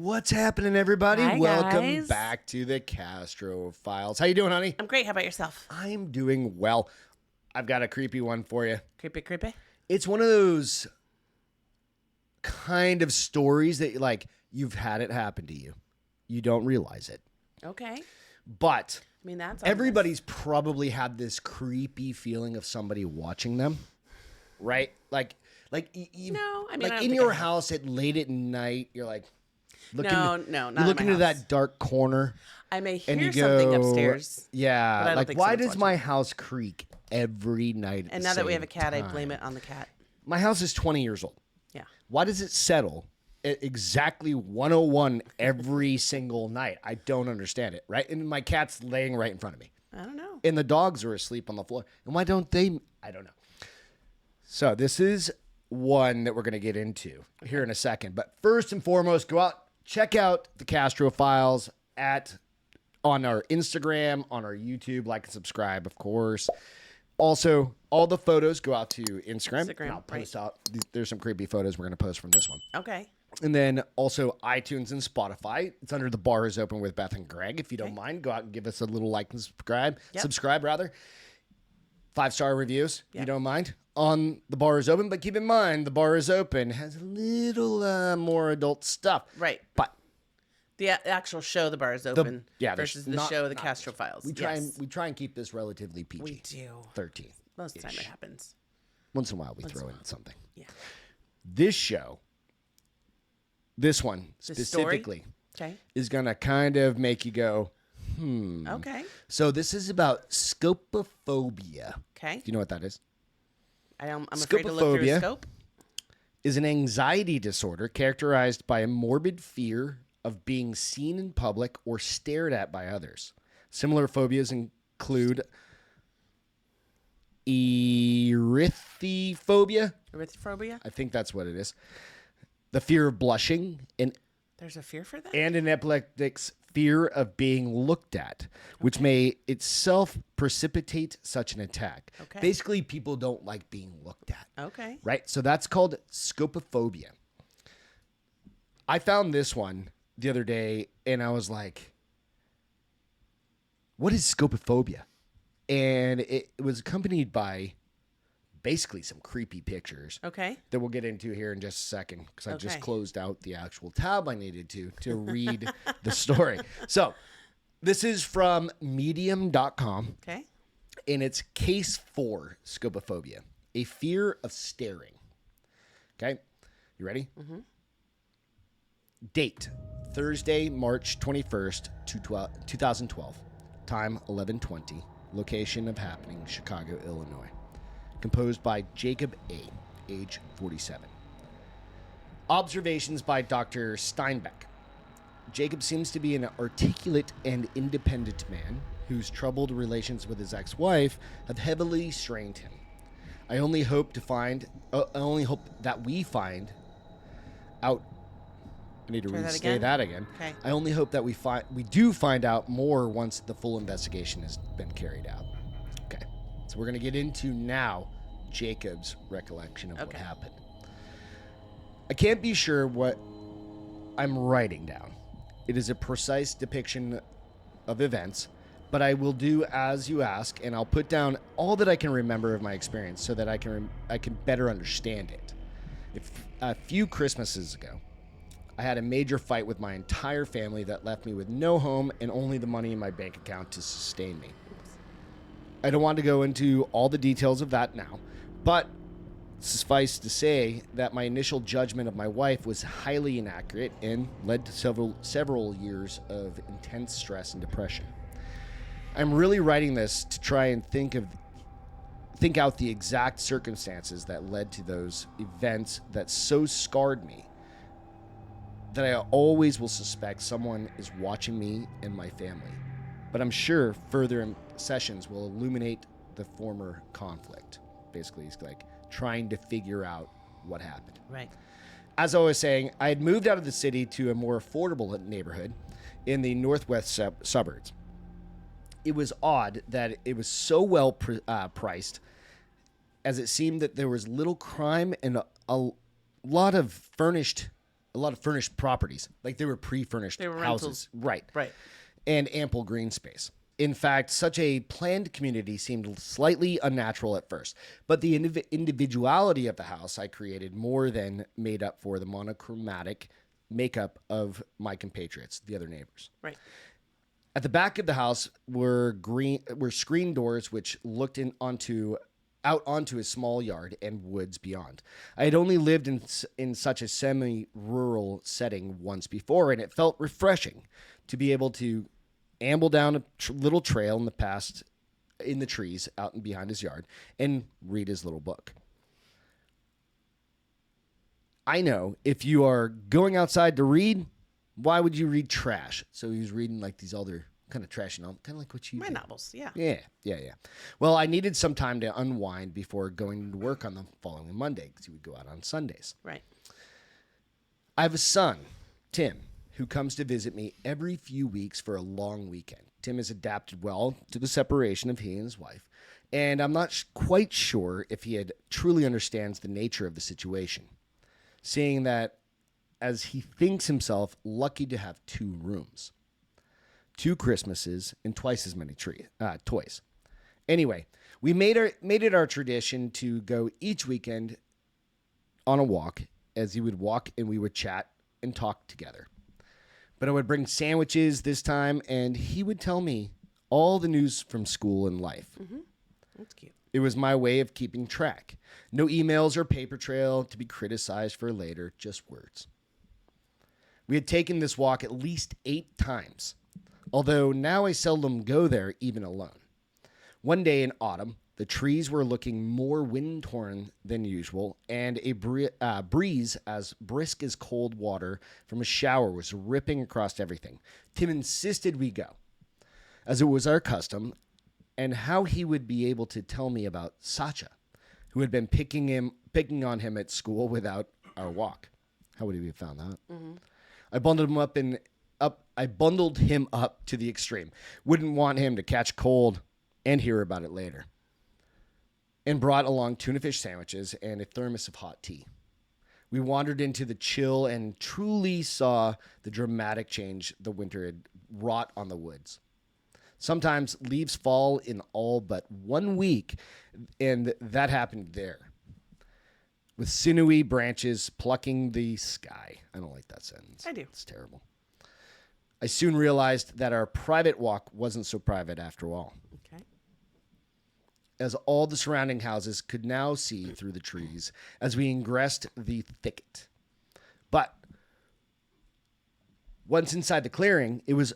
What's happening, everybody? Hi, Welcome guys. back to the Castro Files. How you doing, honey? I'm great. How about yourself? I'm doing well. I've got a creepy one for you. Creepy. It's one of those kind of stories that, like, you've had it happen to you. You don't realize it. Okay. But I mean, that's everybody's probably had this creepy feeling of somebody watching them, right? Like you, No, I mean, I like don't in think your I have. house at late at night, you're like, looking No, to, not you in look my into house. that dark corner. I may And hear you something go, upstairs. but I Yeah, don't like think why someone's does my house creak every night? At And the now that we same have a cat, I time? blame it on the cat. My house is 20 years old. Yeah. Why does it settle at exactly 101 every single night? I don't understand it, right? And my cat's laying right in front of me. I don't know. And the dogs are asleep on the floor. And why don't they? I don't know. So this is one that we're going to get into here in a second. But first and foremost, go out, check out the Castro Files on our Instagram, on our YouTube. Like and subscribe, of course. Also, all the photos go out to Instagram. And I'll post out. There's some creepy photos we're going to post from this one. Okay. And then also iTunes and Spotify. It's under The Bar is Open with Beth and Greg. If you don't mind, go out and give us a little like and subscribe. Yep. Subscribe, rather. 5-star reviews, if you don't mind, on The Bar is Open. But keep in mind, The Bar is Open has a little more adult stuff. Right. But The actual show, The Bar is Open, versus the show, The Castro Files. we try and keep this relatively PG. We do. 13. Most of the time it happens. Once in a while, we throw in something. Yeah. This one This specifically, story? Okay. is going to kind of make you go, Okay. So this is about scopophobia. Okay. Do you know what that is? I'm afraid to look through a scope. Is an anxiety disorder characterized by a morbid fear of being seen in public or stared at by others. Similar phobias include erythrophobia. Erythrophobia? I think that's what it is. The fear of blushing and There's a fear for that? an epileptic's fear of being looked at, which may itself precipitate such an attack. Okay. Basically, people don't like being looked at. Okay. Right? So that's called scopophobia. I found this one the other day, and I was like, what is scopophobia? And it was accompanied by basically some creepy pictures. Okay. That we'll get into here in just a second, because I just Okay. closed out the actual tab I needed to read the story. So this is from medium.com, Okay. and it's case 4, scopophobia, a fear of staring. Okay, you ready? Mm-hmm. Date, Thursday, March 21st, 2012. Time, 11:20. Location of happening, Chicago, Illinois. Composed by Jacob A., age 47. Observations by Dr. Steinbeck. Jacob seems to be an articulate and independent man whose troubled relations with his ex-wife have heavily strained him. I only hope that we find out. I need to Try that restate again? that again. Okay. I only hope that we do find out more once the full investigation has been carried out. Okay. So we're going to get into now Jacob's recollection of what happened. I can't be sure what I'm writing down. It is a precise depiction of events, but I will do as you ask, and I'll put down all that I can remember of my experience so that I can better understand it. A few Christmases ago, I had a major fight with my entire family that left me with no home and only the money in my bank account to sustain me. I don't want to go into all the details of that now, but suffice to say that my initial judgment of my wife was highly inaccurate and led to several years of intense stress and depression. I'm really writing this to try and think out the exact circumstances that led to those events that so scarred me that I always will suspect someone is watching me and my family. But I'm sure further sessions will illuminate the former conflict. Basically, it's like trying to figure out what happened. Right. As I was saying, I had moved out of the city to a more affordable neighborhood in the northwest suburbs. It was odd that it was so well priced, as it seemed that there was little crime and a lot of furnished a lot of furnished properties. Like they were pre-furnished houses. Rentals. Right. And ample green space. In fact, such a planned community seemed slightly unnatural at first, but the individuality of the house I created more than made up for the monochromatic makeup of my compatriots, the other neighbors. Right. At the back of the house were screen doors which looked out onto a small yard and woods beyond. I had only lived in such a semi-rural setting once before, and it felt refreshing to be able to amble down a little trail in the trees out and behind his yard and read his little book. I know if you are going outside to read, why would you read trash? So he was reading like these other kind of trashy novels, kind of like what you My do. novels, yeah. Yeah. Well, I needed some time to unwind before going to work on the following Monday because he would go out on Sundays. Right. I have a son, Tim, who comes to visit me every few weeks for a long weekend. Tim has adapted well to the separation of he and his wife, and I'm not quite sure if he truly understands the nature of the situation, seeing that as he thinks himself lucky to have 2 rooms, 2 Christmases, and twice as many toys. Anyway, we made it our tradition to go each weekend on a walk, as he would walk and we would chat and talk together. But I would bring sandwiches this time, and he would tell me all the news from school and life. Mm-hmm. That's cute. It was my way of keeping track. No emails or paper trail to be criticized for later, just words. We had taken this walk at least 8 times, although now I seldom go there even alone. One day in autumn, the trees were looking more wind-torn than usual, and a breeze as brisk as cold water from a shower was ripping across everything. Tim insisted we go, as it was our custom, and how he would be able to tell me about Sacha, who had been picking on him at school without our walk. How would he have found that? Mm-hmm. I bundled him up to the extreme. Wouldn't want him to catch cold and hear about it later. And brought along tuna fish sandwiches and a thermos of hot tea. We wandered into the chill and truly saw the dramatic change the winter had wrought on the woods. Sometimes leaves fall in all but 1 week, and that happened there. With sinewy branches plucking the sky. I don't like that sentence. I do. It's terrible. I soon realized that our private walk wasn't so private after all. Okay. As all the surrounding houses could now see through the trees as we ingressed the thicket. But once inside the clearing, it was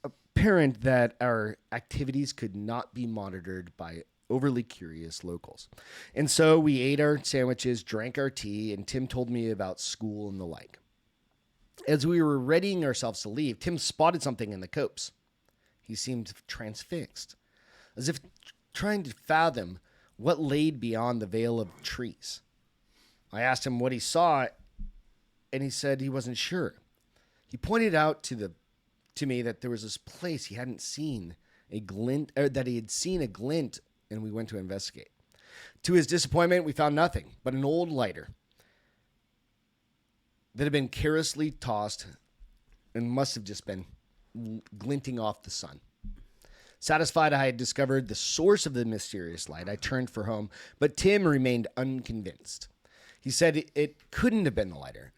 apparent that our activities could not be monitored by overly curious locals. And so we ate our sandwiches, drank our tea, and Tim told me about school and the like. As we were readying ourselves to leave, Tim spotted something in the copse. He seemed transfixed, as if trying to fathom what laid beyond the veil of trees. I asked him what he saw, and he said he wasn't sure. He pointed out to me that there was this place he hadn't seen a glint, or that he had seen a glint, and we went to investigate. To his disappointment, we found nothing but an old lighter that had been carelessly tossed and must have just been glinting off the sun. Satisfied I had discovered the source of the mysterious light, I turned for home, but Tim remained unconvinced. He said it couldn't have been the lighter,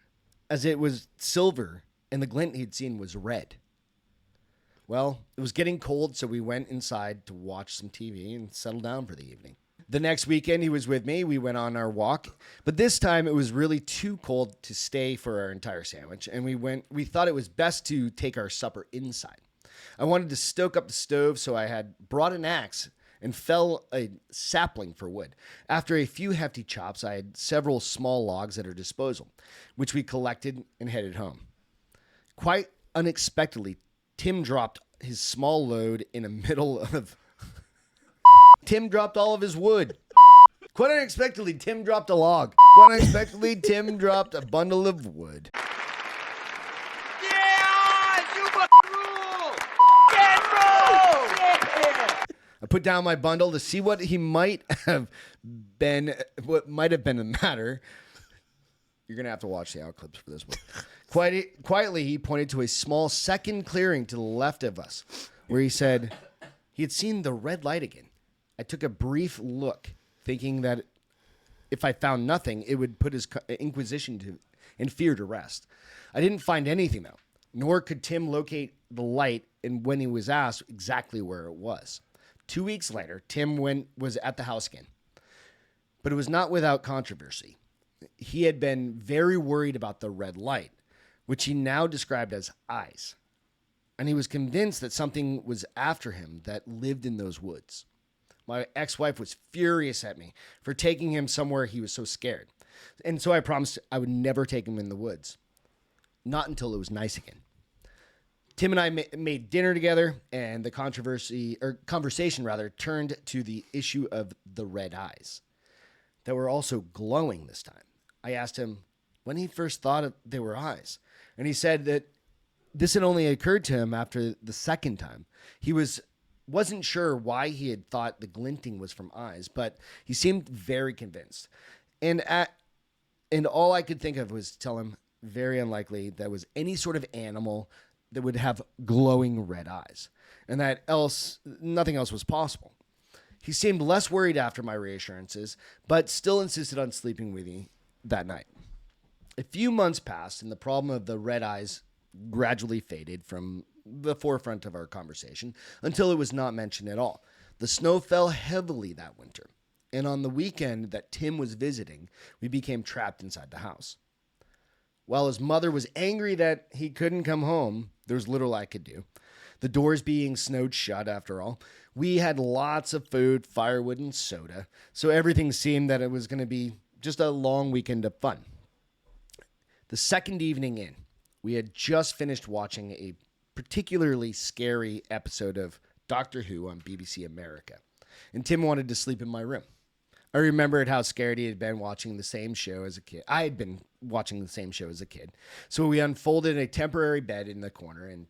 as it was silver and the glint he'd seen was red. Well, it was getting cold, so we went inside to watch some TV and settle down for the evening. The next weekend he was with me. We went on our walk, but this time it was really too cold to stay for our entire sandwich, and we thought it was best to take our supper inside. I wanted to stoke up the stove, so I had brought an axe and fell a sapling for wood. After a few hefty chops, I had several small logs at our disposal, which we collected and headed home. Quite unexpectedly, Tim dropped his small load in the middle of... Tim dropped all of his wood. Quite unexpectedly, Tim dropped a log. Quite unexpectedly, Tim dropped a bundle of wood. I put down my bundle to see what might have been the matter. You're going to have to watch the out clips for this one. Quietly, he pointed to a small second clearing to the left of us, where he said he had seen the red light again. I took a brief look, thinking that if I found nothing, it would put his inquisition and fear to rest. I didn't find anything, though, nor could Tim locate the light and when he was asked exactly where it was. 2 weeks later, Tim was at the house again, but it was not without controversy. He had been very worried about the red light, which he now described as eyes, and he was convinced that something was after him that lived in those woods. My ex-wife was furious at me for taking him somewhere he was so scared, and so I promised I would never take him in the woods, not until it was nice again. Tim and I made dinner together, and the conversation turned to the issue of the red eyes that were also glowing this time. I asked him when he first thought they were eyes, and he said that this had only occurred to him after the second time. He wasn't sure why he had thought the glinting was from eyes, but he seemed very convinced. And all I could think of was tell him very unlikely that was any sort of animal that would have glowing red eyes, and that nothing else was possible. He seemed less worried after my reassurances, but still insisted on sleeping with me that night. A few months passed, and the problem of the red eyes gradually faded from the forefront of our conversation until it was not mentioned at all. The snow fell heavily that winter, and on the weekend that Tim was visiting, we became trapped inside the house. While his mother was angry that he couldn't come home, there was little I could do. The doors being snowed shut, after all. We had lots of food, firewood, and soda, so everything seemed that it was going to be just a long weekend of fun. The second evening in, we had just finished watching a particularly scary episode of Doctor Who on BBC America, and Tim wanted to sleep in my room. I remembered how scared he had been watching the same show as a kid. I had been watching the same show as a kid. So we unfolded a temporary bed in the corner and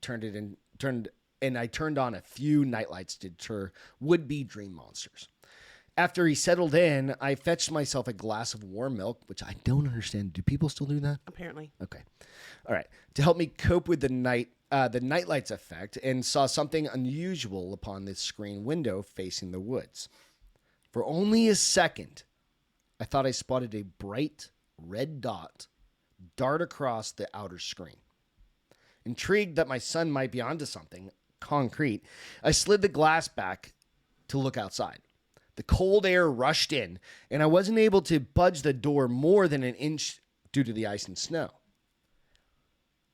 I turned on a few nightlights to deter would-be dream monsters. After he settled in, I fetched myself a glass of warm milk, which I don't understand. Do people still do that? Apparently. Okay. All right. To help me cope with the nightlights effect, and saw something unusual upon the screen window facing the woods. For only a second, I thought I spotted a bright red dot dart across the outer screen. Intrigued that my son might be onto something concrete, I slid the glass back to look outside. The cold air rushed in, and I wasn't able to budge the door more than an inch due to the ice and snow.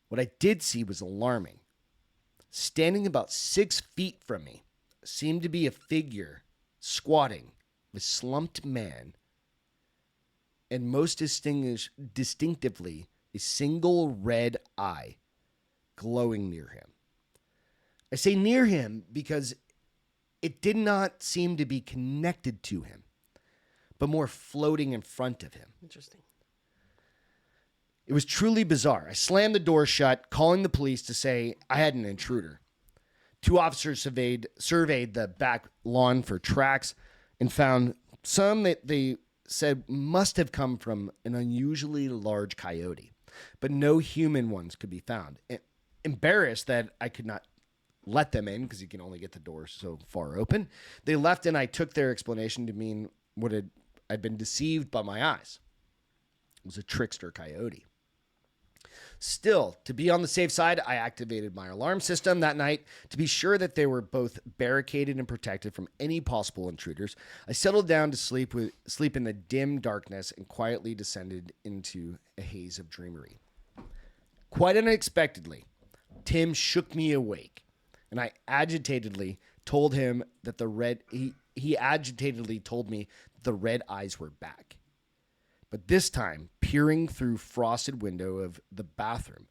What I did see was alarming. Standing about 6 feet from me seemed to be a figure squatting, a slumped man, and most distinctively a single red eye glowing near him. I say near him because it did not seem to be connected to him, but more floating in front of him. Interesting. It was truly bizarre. I slammed the door shut, calling the police to say I had an intruder. 2 officers surveyed the back lawn for tracks and found some that they said must have come from an unusually large coyote, but no human ones could be found. Embarrassed that I could not let them in because you can only get the door so far open, they left, and I took their explanation to mean I'd been deceived by my eyes. It was a trickster coyote. Still, to be on the safe side, I activated my alarm system that night to be sure that they were both barricaded and protected from any possible intruders. I settled down to sleep in the dim darkness and quietly descended into a haze of dreamery. Quite unexpectedly, Tim shook me awake, and I agitatedly told him that he agitatedly told me the red eyes were back. But this time, peering through frosted window of the bathroom,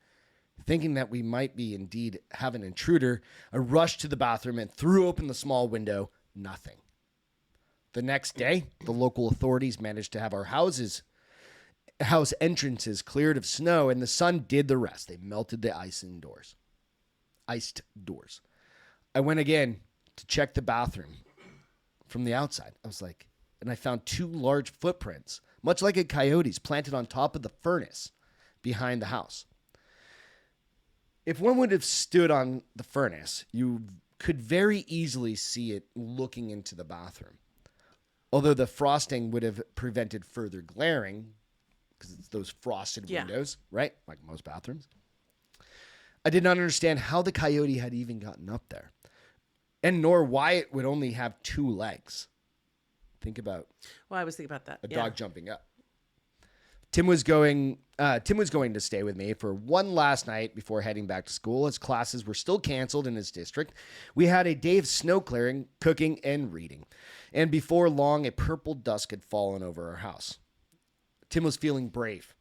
thinking that we might be indeed have an intruder, I rushed to the bathroom and threw open the small window. Nothing. The next day, the local authorities managed to have our house entrances cleared of snow, and the sun did the rest. They melted the iced doors. I went again to check the bathroom from the outside. And I found 2 large footprints, much like a coyote's, planted on top of the furnace behind the house. If one would have stood on the furnace, you could very easily see it looking into the bathroom. Although the frosting would have prevented further glaring, because it's those frosted windows, right? Like most bathrooms. I did not understand how the coyote had even gotten up there, and nor why it would only have 2 legs. Think about. Well, I was thinking about that. A dog jumping up. Tim was going to stay with me for one last night before heading back to school, as classes were still canceled in his district. We had a day of snow clearing, cooking, and reading. And before long, a purple dusk had fallen over our house. Tim was feeling brave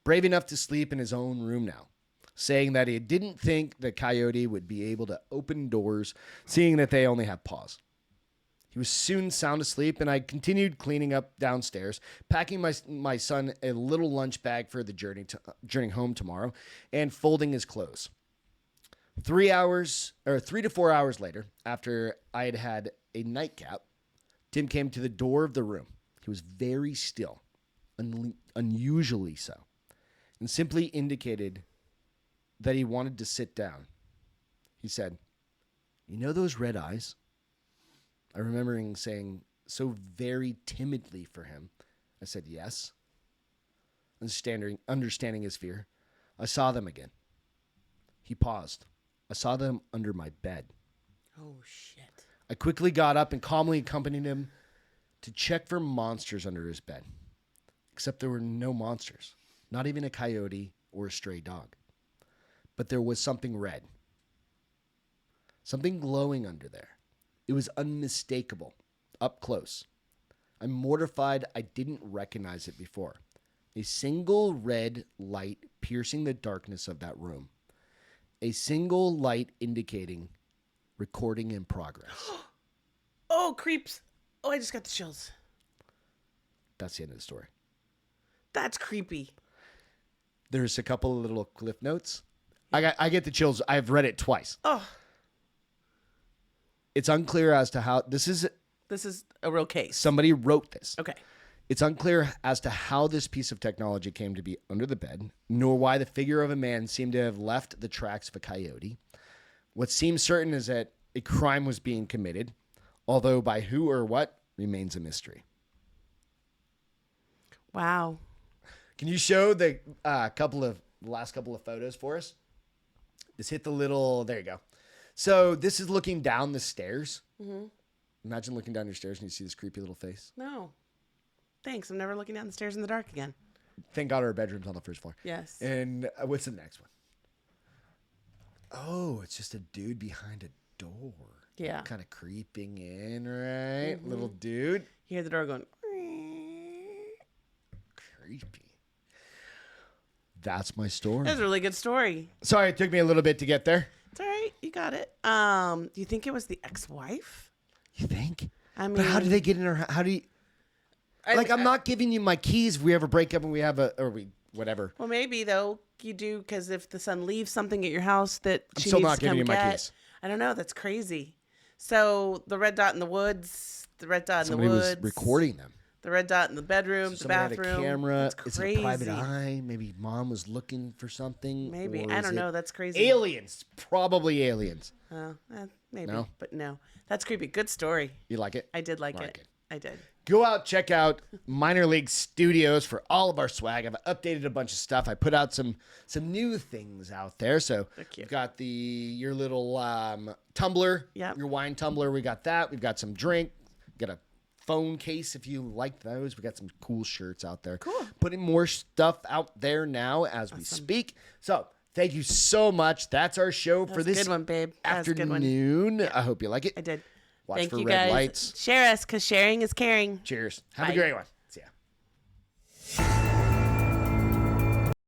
enough to sleep in his own room now, saying that he didn't think the coyote would be able to open doors, seeing that they only have paws. He was soon sound asleep, and I continued cleaning up downstairs, packing my son a little lunch bag for the journey home tomorrow, and folding his clothes. 3 to 4 hours later, after I had had a nightcap, Tim came to the door of the room. He was very still, unusually so, and simply indicated that he wanted to sit down. He said, "You know those red eyes?" I remember him saying so very timidly for him. I said, "Yes." Understanding his fear, I saw them again. He paused. I saw them under my bed. Oh, shit. I quickly got up and calmly accompanied him to check for monsters under his bed. Except there were no monsters, not even a coyote or a stray dog. But there was something red. Something glowing under there. It was unmistakable, up close. I'm mortified I didn't recognize it before. A single red light piercing the darkness of that room. A single light indicating recording in progress. Oh, creeps. Oh, I just got the chills. That's the end of the story. That's creepy. There's a couple of little cliff notes. I get the chills. I've read it twice. Oh. It's unclear as to how this is a real case. Somebody wrote this. Okay. It's unclear as to how this piece of technology came to be under the bed, nor why the figure of a man seemed to have left the tracks of a coyote. What seems certain is that a crime was being committed, although by who or what remains a mystery. Wow. Can you show the last couple of photos for us? Just hit the little, there you go. So this is looking down the stairs. Mm-hmm. Imagine looking down your stairs and you see this creepy little face. No. Thanks. I'm never looking down the stairs in the dark again. Thank God our bedroom's on the first floor. Yes. And what's the next one? Oh, it's just a dude behind a door. Yeah. Kind of creeping in, right? Mm-hmm. Little dude. You hear the door going. Creepy. That's my story. That's a really good story. Sorry, it took me a little bit to get there. It's all right. You got it. Do you think it was the ex-wife? You think? I mean, but how did they get in her? How do you? I'm not giving you my keys if we ever break up and we have whatever. Well, maybe though you do, because if the son leaves something at your house that I'm she still needs not to giving come you my get, keys. I don't know. That's crazy. So the red dot in the woods, the red dot Somebody in the woods. Somebody was recording them. The red dot in the bedroom, the bathroom. Had a camera. That's crazy. It's a private eye. Maybe mom was looking for something. Maybe. I don't know. That's crazy. Aliens. Probably aliens. Maybe. No? But no. That's creepy. Good story. You like it? I did like it. I did. Go out, check out Minor League Studios for all of our swag. I've updated a bunch of stuff. I put out some new things out there. So we've got your little tumbler, your wine tumbler. We got that. We've got some drink. Got a phone case if you like those. We got some cool shirts out there. Cool. Putting more stuff out there now as we speak. So thank you so much. That's our show for this good one, babe. afternoon. I hope you like it. I did. Watch Thank for you red guys. lights. Share us, because sharing is caring. Cheers. Have a great one.